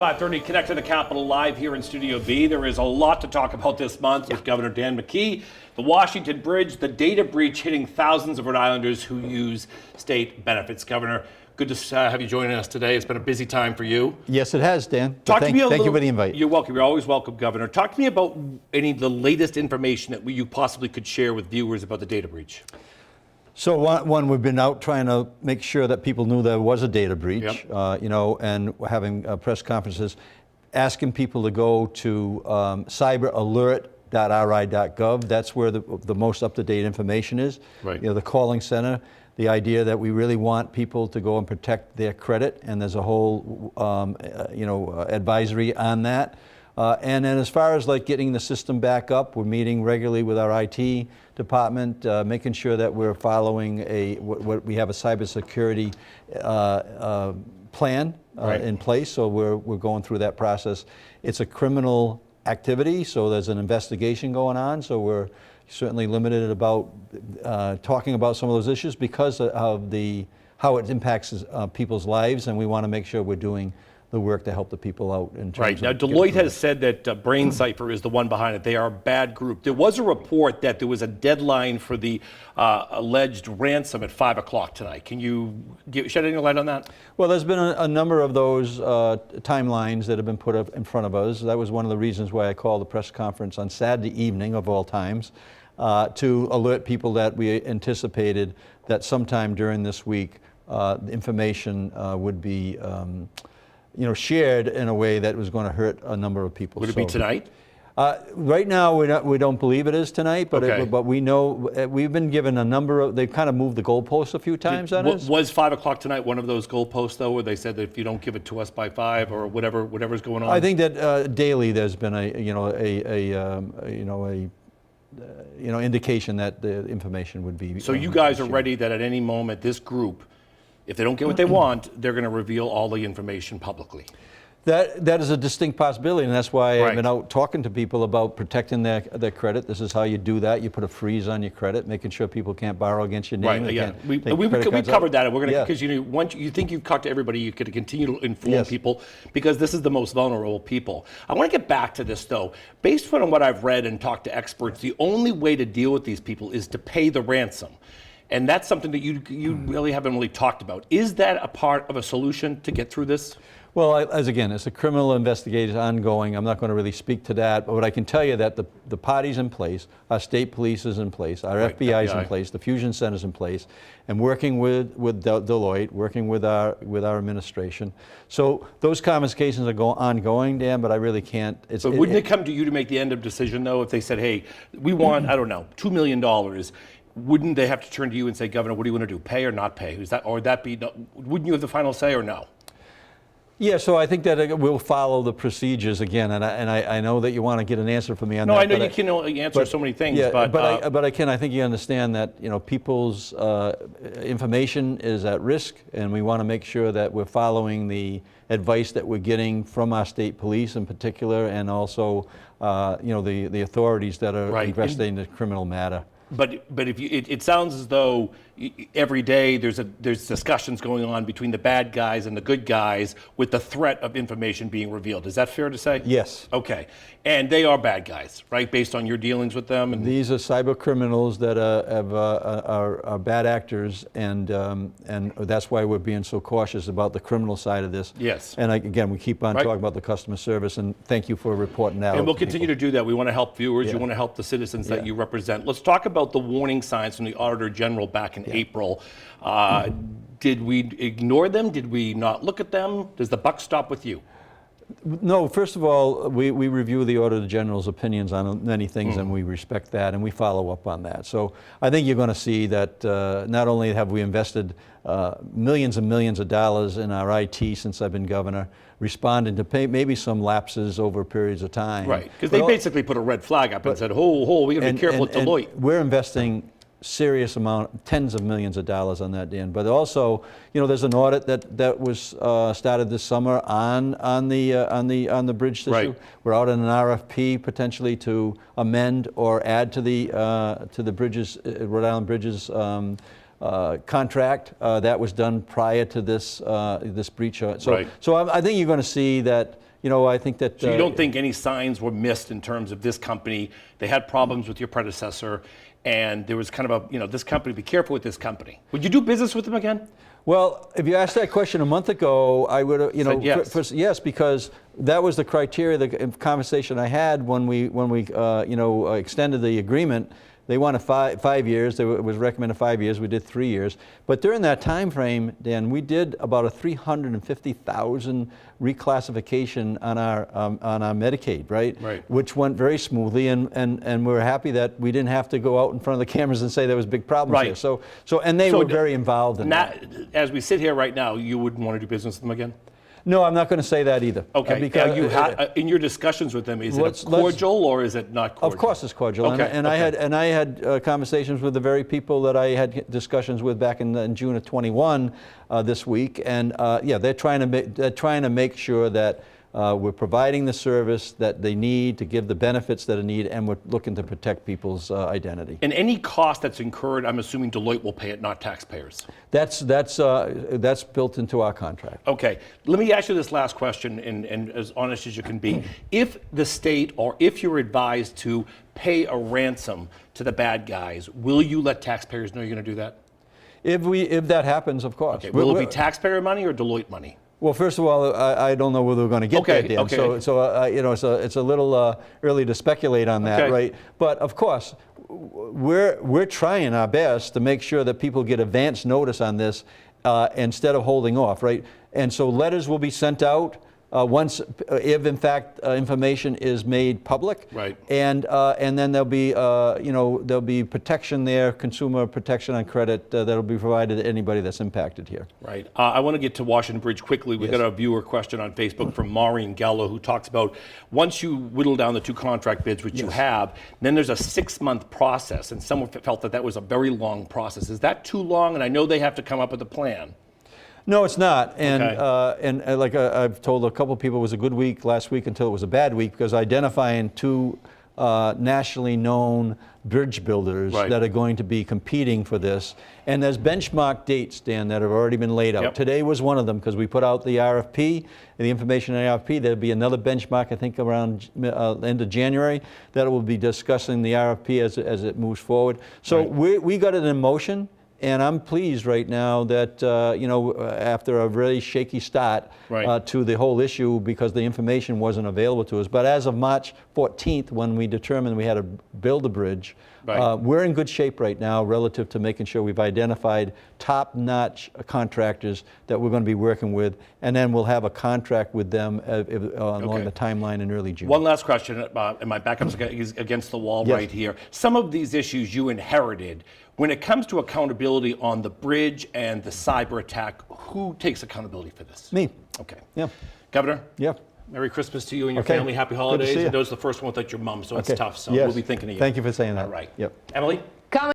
5:30, Connect to the Capitol live here in Studio B. There is a lot to talk about this month with Governor Dan McKee, the Washington Bridge, the data breach hitting thousands of Rhode Islanders who use state benefits. Governor, good to have you joining us today. It's been a busy time for you. Yes, it has, Dan. Thank you for the invite. You're welcome. You're always welcome, Governor. Talk to me about any of the latest information that you possibly could share with viewers about the data breach. So one, we've been out trying to make sure that people knew there was a data breach, and having press conferences, asking people to go to cyberalert.ri.gov. That's where the most up-to-date information is. Right. The calling center. The idea that we really want people to go and protect their credit, and there's a whole, advisory on that. And then as far as like getting the system back up, we're meeting regularly with our IT department, making sure that we're following what we have a cybersecurity plan in place. So we're going through that process. It's a criminal activity, so there's an investigation going on. So we're certainly limited about talking about some of those issues because of how it impacts people's lives, and we want to make sure we're doing the work to help the people out. In terms right. Now, Deloitte has said that BrainCipher is the one behind it. They are a bad group. There was a report that there was a deadline for the alleged ransom at 5 o'clock tonight. Can you shed any light on that? Well, there's been a number of those timelines that have been put up in front of us. That was one of the reasons why I called the press conference on Saturday evening, of all times, to alert people that we anticipated that sometime during this week, the information would be shared in a way that was going to hurt a number of people. Would it be tonight? Right now, we don't believe it is tonight, but okay. But we know we've been given a number of. They've kind of moved the goalposts a few times on us. Was 5 o'clock tonight one of those goalposts, though, where they said that if you don't give it to us by 5 or whatever's going on? I think that daily there's been indication that the information would be. So you guys are ready that at any moment this group, if they don't get what they want, they're going to reveal all the information publicly. That is a distinct possibility, and that's why I've been out talking to people about protecting their credit. This is how you do that. You put a freeze on your credit, making sure people can't borrow against your name. Right, yeah. We covered that, and we're going to, because once you think you've talked to everybody, you could continue to inform people, because this is the most vulnerable people. I want to get back to this, though. Based on what I've read and talked to experts, the only way to deal with these people is to pay the ransom. And that's something that you really haven't really talked about. Is that a part of a solution to get through this? Well, it's a criminal investigation ongoing. I'm not going to really speak to that, but I can tell you that the party's in place, our state police is in place, our FBI's in place, the fusion center's in place, and working with Deloitte, working with our administration. So those conversations are ongoing, Dan, but I really can't. But wouldn't it come to you to make the end of decision, though, if they said, hey, we want, I don't know, $2 million, wouldn't they have to turn to you and say, Governor, what do you want to do, pay or not pay? Wouldn't you have the final say or no? Yeah, so I think that we'll follow the procedures again, and I know that you want to get an answer from me on that. No, I know you can answer so many things, but I think you understand that people's information is at risk, and we want to make sure that we're following the advice that we're getting from our state police in particular, and also the authorities that are investigating the criminal matter. But it sounds as though every day there's discussions going on between the bad guys and the good guys with the threat of information being revealed. Is that fair to say? Yes. Okay. And they are bad guys, right? Based on your dealings with them. And these are cyber criminals that are bad actors, and that's why we're being so cautious about the criminal side of this. Yes. And again, we keep on talking about the customer service, and thank you for reporting that. And we'll continue to do that. We want to help viewers. You want to help the citizens that you represent. Let's talk about the warning signs from the Auditor General back in April. Did we ignore them? Did we not look at them? Does the buck stop with you? No, first of all, we review the Auditor General's opinions on many things, and we respect that, and we follow up on that. So I think you're going to see that not only have we invested millions and millions of dollars in our IT since I've been governor, responding to maybe some lapses over periods of time. Right, because they basically put a red flag up and said, we got to be careful with Deloitte. We're investing serious amount, tens of millions of dollars on that, Dan. But also, there's an audit that was started this summer on the bridge issue. Right. We're out in an RFP potentially to amend or add to the bridges, Rhode Island Bridges contract that was done prior to this breach. So I think you're going to see that I think that... So you don't think any signs were missed in terms of this company, they had problems with your predecessor, and there was kind of a, this company, be careful with this company. Would you do business with them again? Well, if you asked that question a month ago, I would have, yes. Yes, because that was the criteria, the conversation I had when we extended the agreement. They wanted 5 years. It was recommended 5 years. We did 3 years. But during that time frame, Dan, we did about a 350,000 reclassification on our Medicaid, right? Right. Which went very smoothly, and we were happy that we didn't have to go out in front of the cameras and say there was big problems right. here. So they were very involved in that. As we sit here right now, you wouldn't want to do business with them again? No, I'm not going to say that either. Okay. Because in your discussions with them, is it cordial or is it not cordial? Of course, it's cordial. Okay. And I had conversations with the very people that I had discussions with back in June of 21 this week, and they're trying to make sure that we're providing the service that they need to give the benefits that they need, and we're looking to protect people's identity. And any cost that's incurred, I'm assuming Deloitte will pay it, not taxpayers. That's built into our contract. Okay, let me ask you this last question, and as honest as you can be. If the state, or if you're advised to pay a ransom to the bad guys, will you let taxpayers know you're going to do that? If that happens, of course. Okay. Will it be taxpayer money or Deloitte money? Well, first of all, I don't know whether we're going to get that, Dan. Okay. So it's a little early to speculate on that, right? But of course, we're trying our best to make sure that people get advance notice on this instead of holding off, right? And so letters will be sent out if in fact information is made public, right? And then there'll be protection there, consumer protection on credit that'll be provided to anybody that's impacted here. Right. I want to get to Washington Bridge quickly. We got a viewer question on Facebook from Maureen Gallo, who talks about once you whittle down the 2 contract bids, which you have, then there's a 6-month process, and someone felt that was a very long process. Is that too long? And I know they have to come up with a plan. No, it's not. And like I've told a couple of people, it was a good week last week until it was a bad week, because identifying 2 nationally known bridge builders that are going to be competing for this. And there's benchmark dates, Dan, that have already been laid out. Yep. Today was one of them, because we put out the RFP, and the information in the RFP. There'll be another benchmark, I think, around end of January, that will be discussing the RFP as it moves forward. So we got it in motion. And I'm pleased right now that, after a really shaky start to the whole issue, because the information wasn't available to us. But as of March 14th, when we determined we had to build a bridge, we're in good shape right now relative to making sure we've identified top-notch contractors that we're going to be working with. And then we'll have a contract with them along the timeline in early June. One last question, and my backup's against the wall right here. Some of these issues you inherited. When it comes to accountability on the bridge and the cyber attack, who takes accountability for this? Me. Okay. Yeah. Governor? Yeah. Merry Christmas to you and your family. Happy holidays. Good to see you. And those are the first one without your mom, so it's tough. So we'll be thinking of you. Thank you for saying that. All right. Yep. Emily?